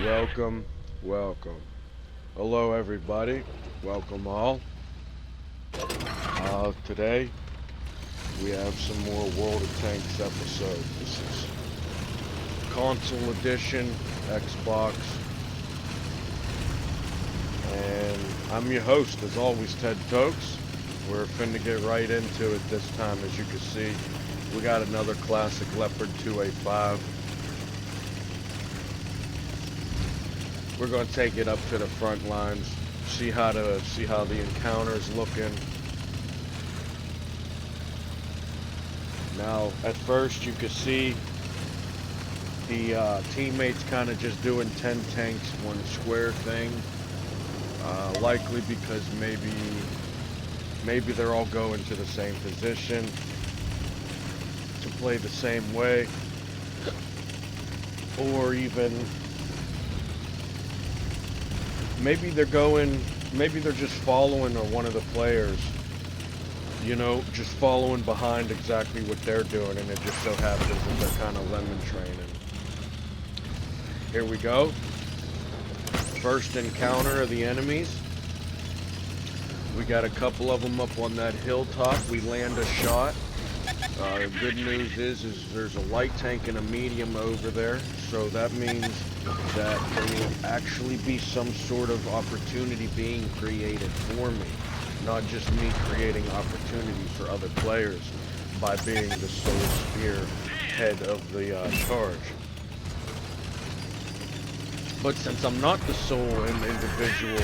Welcome, welcome. Hello, everybody. Welcome all. Today we have some more World of Tanks episode. This is console edition, Xbox, and I'm your host, as always, TedTokez. We're finna get right into it this time. As you can see, we got another classic Leopard 2A5. We're going to take it up to the front lines, see how the encounter's looking. Now, at first, you can see the teammates kind of just doing 10 tanks, one square thing. Likely because maybe they're all going to the same position to play the same way, or even maybe they're just following one of the players, just following behind exactly what they're doing, and it just so happens that they're kind of lemon training. Here we go. First encounter of the enemies. We got a couple of them up on that hilltop. We land a shot. The good news is there's a light tank and a medium over there, so that means that there will actually be some sort of opportunity being created for me, not just me creating opportunities for other players by being the sole spear head of the charge. But since I'm not the sole individual,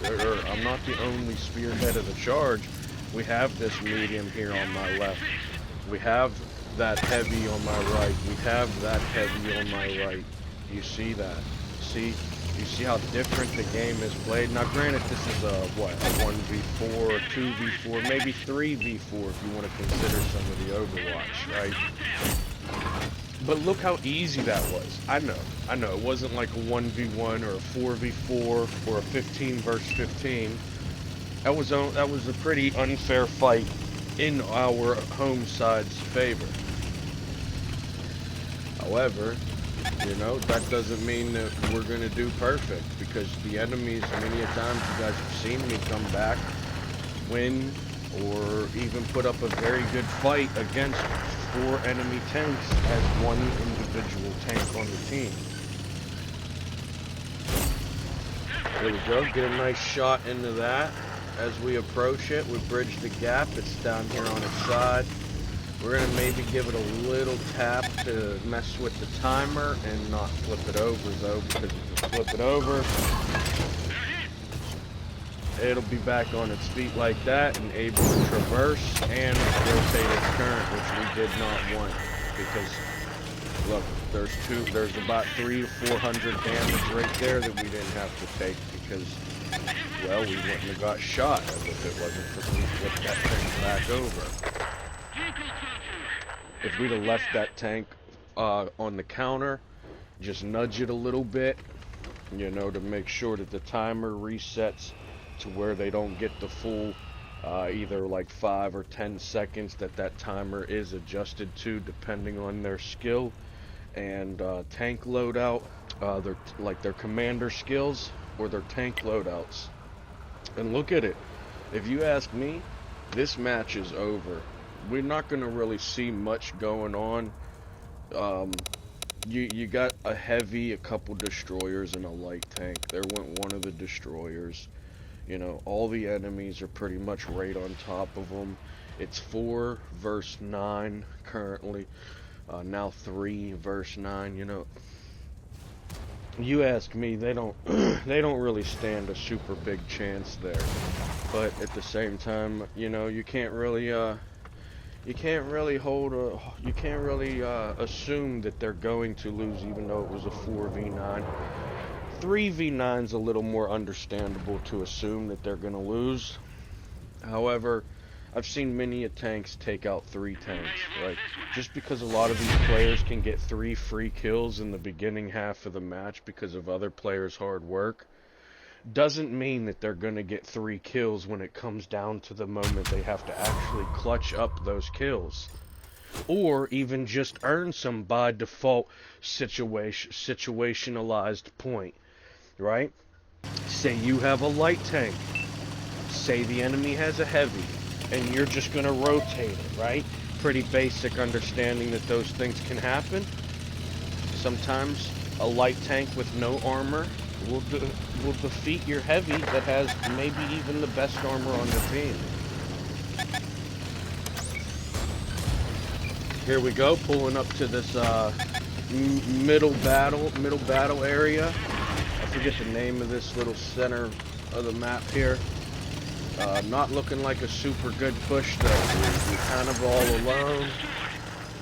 or I'm not the only spearhead of the charge, we have this medium here on my left. We have that heavy on my right. We have that heavy on my right. You see that? You see how different the game is played? Now granted, this is a 1v4, 2v4, maybe 3v4 if you want to consider some of the Overwatch, right? But look how easy that was. I know. It wasn't like a 1v1 or a 4v4 or a 15 versus 15. That was a pretty unfair fight in our home side's favor. However, that doesn't mean that we're going to do perfect, because the enemies, many a times you guys have seen me come back, win, or even put up a very good fight against 4 enemy tanks as one individual tank on the team. There we go, get a nice shot into that. As we approach it, we bridge the gap. It's down here on its side. We're going to maybe give it a little tap to mess with the timer and not flip it over, though, because if we flip it over, it'll be back on its feet like that and able to traverse and rotate its current, which we did not want, because look, there's about 300 to 400 damage right there that we didn't have to take, because, well, we wouldn't have got shot if it wasn't for me flipping that thing back over. If we'd have left that tank on the counter, just nudge it a little bit, to make sure that the timer resets to where they don't get the full either like 5 or 10 seconds that timer is adjusted to, depending on their skill and tank loadout, their commander skills or their tank loadouts. And look at it. If you ask me, this match is over. We're not going to really see much going on. You got a heavy, a couple destroyers, and a light tank. There went one of the destroyers. All the enemies are pretty much right on top of them. It's 4 versus 9 currently. Now 3 versus 9. You ask me, they don't really stand a super big chance there. But at the same time, you can't really assume that they're going to lose, even though it was a 4v9. 3v9's a little more understandable to assume that they're going to lose. However, I've seen many tanks take out 3 tanks, right? Just because a lot of these players can get 3 free kills in the beginning half of the match because of other players' hard work, doesn't mean that they're going to get 3 kills when it comes down to the moment they have to actually clutch up those kills. or even just earn some by default situationalized point, right? Say you have a light tank, say the enemy has a heavy, and you're just going to rotate it, right? Pretty basic understanding that those things can happen. Sometimes a light tank with no armor will defeat your heavy that has maybe even the best armor on the team. Here we go, pulling up to this middle battle area. I forget the name of this little center of the map here. Not looking like a super good push though. We're kind of all alone.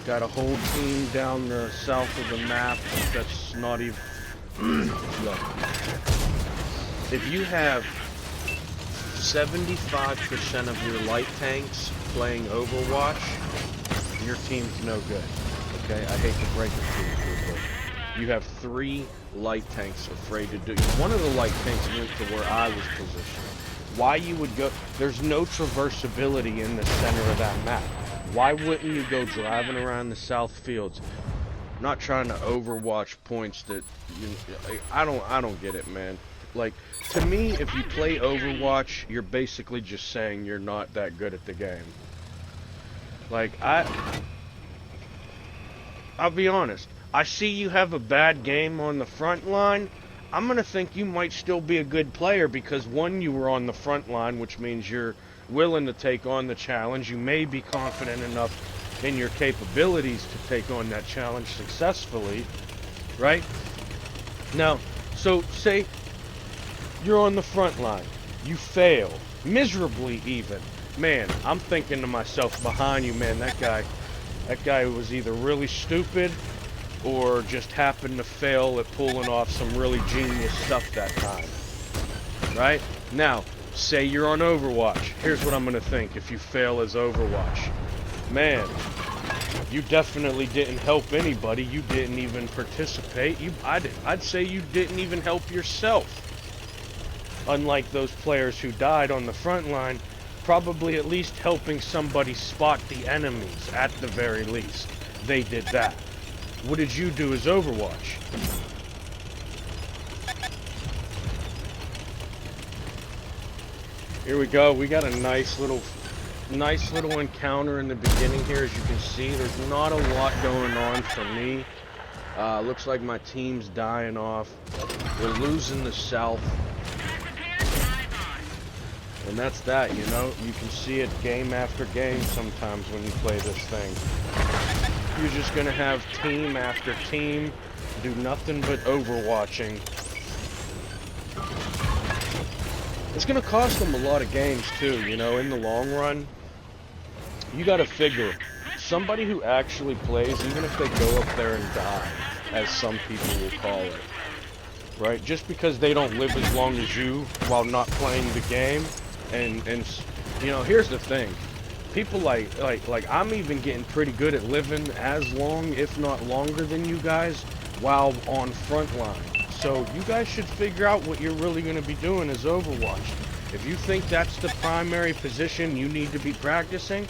Got a whole team down the south of the map that's not even... Look. If you have 75% of your light tanks playing Overwatch, your team's no good. Okay? I hate to break it to you, but you have 3 light tanks afraid to do... One of the light tanks went to where I was positioned. Why you would go... There's no traversability in the center of that map. Why wouldn't you go driving around the south fields? I'm not trying to Overwatch points that... I don't get it, man. Like, to me, if you play Overwatch, you're basically just saying you're not that good at the game. Like, I'll be honest. I see you have a bad game on the front line. I'm going to think you might still be a good player because, one, you were on the front line, which means you're willing to take on the challenge. You may be confident enough in your capabilities to take on that challenge successfully, right? Now, so say you're on the front line. You fail, miserably even. Man, I'm thinking to myself behind you, man, that guy was either really stupid or just happened to fail at pulling off some really genius stuff that time, right? Now, say you're on Overwatch. Here's what I'm going to think if you fail as Overwatch. Man, you definitely didn't help anybody. You didn't even participate. I'd say you didn't even help yourself. Unlike those players who died on the front line, probably at least helping somebody spot the enemies at the very least. They did that. What did you do as Overwatch? Here we go. We got a nice little encounter in the beginning here. As you can see, there's not a lot going on for me. Looks like my team's dying off. We're losing the south. And that's that, you know. You can see it game after game sometimes when you play this thing. You're just going to have team after team do nothing but overwatching. It's going to cost them a lot of games too, you know, in the long run. You got to figure, somebody who actually plays, even if they go up there and die, as some people will call it, right? Just because they don't live as long as you while not playing the game, and you know, here's the thing. People like I'm even getting pretty good at living as long, if not longer than you guys, while on frontline. So you guys should figure out what you're really going to be doing as Overwatch. If you think that's the primary position you need to be practicing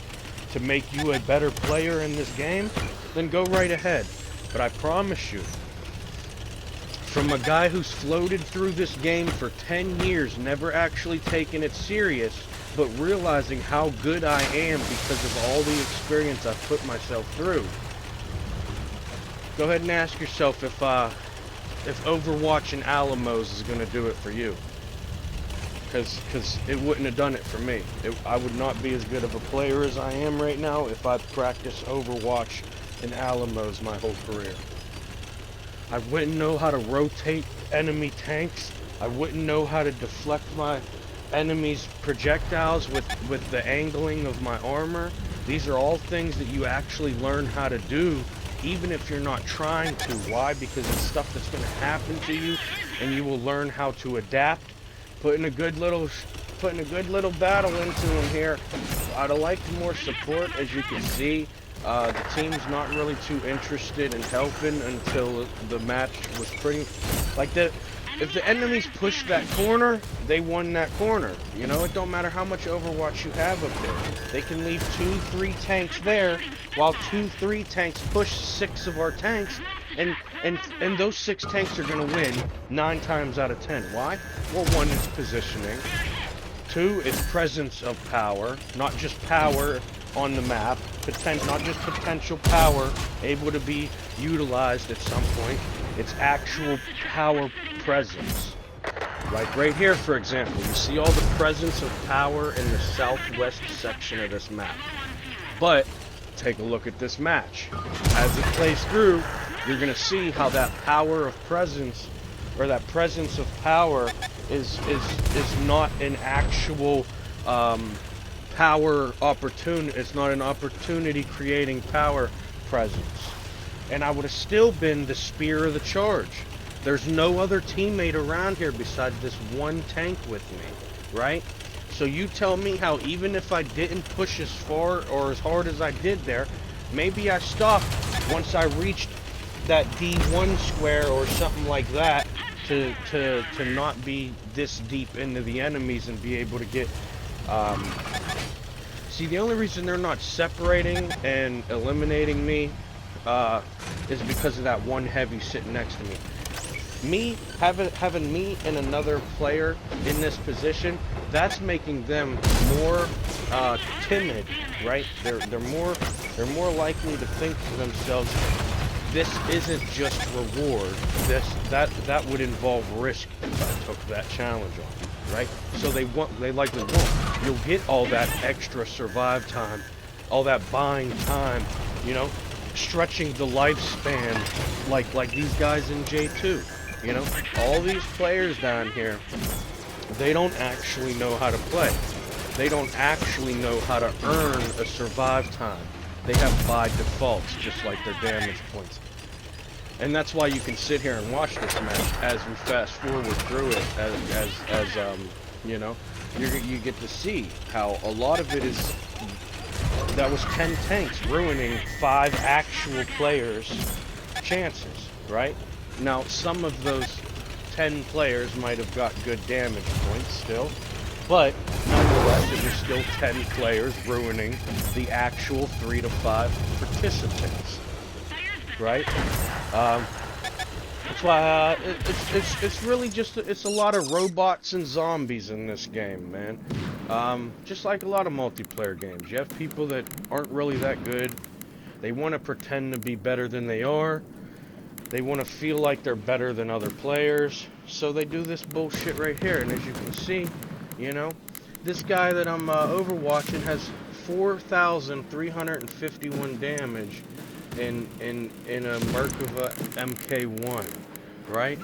to make you a better player in this game, then go right ahead. But I promise you, from a guy who's floated through this game for 10 years, never actually taken it serious, but realizing how good I am because of all the experience I've put myself through. Go ahead and ask yourself if Overwatch and Alamos is going to do it for you. Because it wouldn't have done it for me. I would not be as good of a player as I am right now if I practiced Overwatch and Alamos my whole career. I wouldn't know how to rotate enemy tanks. I wouldn't know how to deflect my enemies' projectiles with the angling of my armor. These are all things that you actually learn how to do, even if you're not trying to. Why? Because it's stuff that's going to happen to you, and you will learn how to adapt. Putting a good little battle into them here. I'd have liked more support, as you can see. The team's not really too interested in helping until the match was pretty... Like, if the enemies push that corner, they won that corner. You know, it don't matter how much Overwatch you have up there. They can leave 2-3 tanks there, while 2-3 tanks push 6 of our tanks, and those 6 tanks are gonna win 9 times out of 10. Why? Well, 1 is positioning. 2 is presence of power, not just power on the map, not just potential power able to be utilized at some point. It's actual power presence. Like right here, for example, you see all the presence of power in the southwest section of this map. But take a look at this match. As it plays through, you're going to see how that power of presence, or that presence of power, is not an actual power opportunity. It's not an opportunity creating power presence. And I would have still been the spear of the charge. There's no other teammate around here besides this one tank with me, right? So you tell me how, even if I didn't push as far or as hard as I did there, maybe I stopped once I reached that D1 square or something like that, to not be this deep into the enemies and be able to get see, the only reason they're not separating and eliminating me is because of that one heavy sitting next to me. Me having me and another player in this position, that's making them more timid, right? They're more likely to think to themselves, this isn't just reward. That would involve risk if I took that challenge on, right? So they likely won't. You'll get all that extra survive time, all that buying time, you know, stretching the lifespan, like these guys in J2. You know, all these players down here, they don't actually know how to play. They don't actually know how to earn a survive time. They have by defaults, just like their damage points. And that's why you can sit here and watch this match as we fast forward through it, as you know, you get to see how a lot of it is, that was 10 tanks ruining 5 actual players' chances, right? Now, some of those 10 players might have got good damage points still, but nonetheless, it was still 10 players ruining the actual 3 to 5 participants, right? That's why it's really just, it's a lot of robots and zombies in this game, man. Just like a lot of multiplayer games, you have people that aren't really that good. They want to pretend to be better than they are. They want to feel like they're better than other players, so they do this bullshit right here. And as you can see, you know, this guy that I'm overwatching has 4,351 damage in a Merkava MK1, right?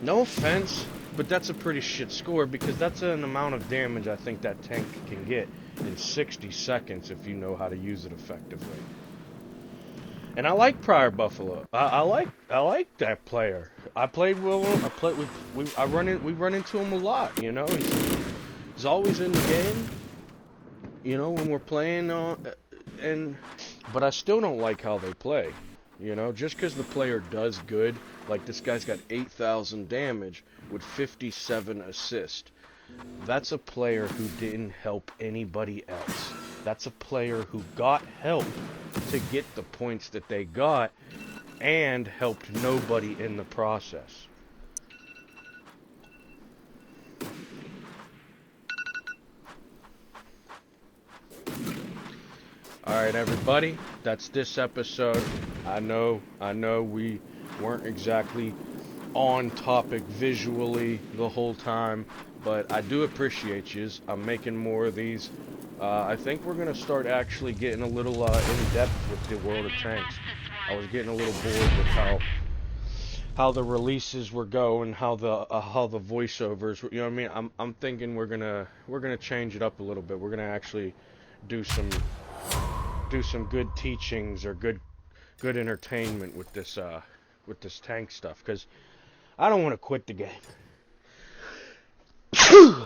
No offense, but that's a pretty shit score, because that's an amount of damage I think that tank can get in 60 seconds if you know how to use it effectively. And I like Prior Buffalo. I like that player. I played with him. We run into him a lot. You know, he's always in the game. You know, when we're playing but I still don't like how they play. You know, just because the player does good, like this guy's got 8,000 damage with 57 assists. That's a player who didn't help anybody else. That's a player who got help to get the points that they got and helped nobody in the process. Alright, everybody, that's this episode. I know we weren't exactly on topic visually the whole time, but I do appreciate yous. I'm making more of these. I think we're gonna start actually getting a little in depth with the World of Tanks. I was getting a little bored with how the releases were going, how the voiceovers. You know what I mean? I'm thinking we're gonna change it up a little bit. We're gonna actually do some good teachings or good entertainment with this tank stuff, because I don't want to quit the game.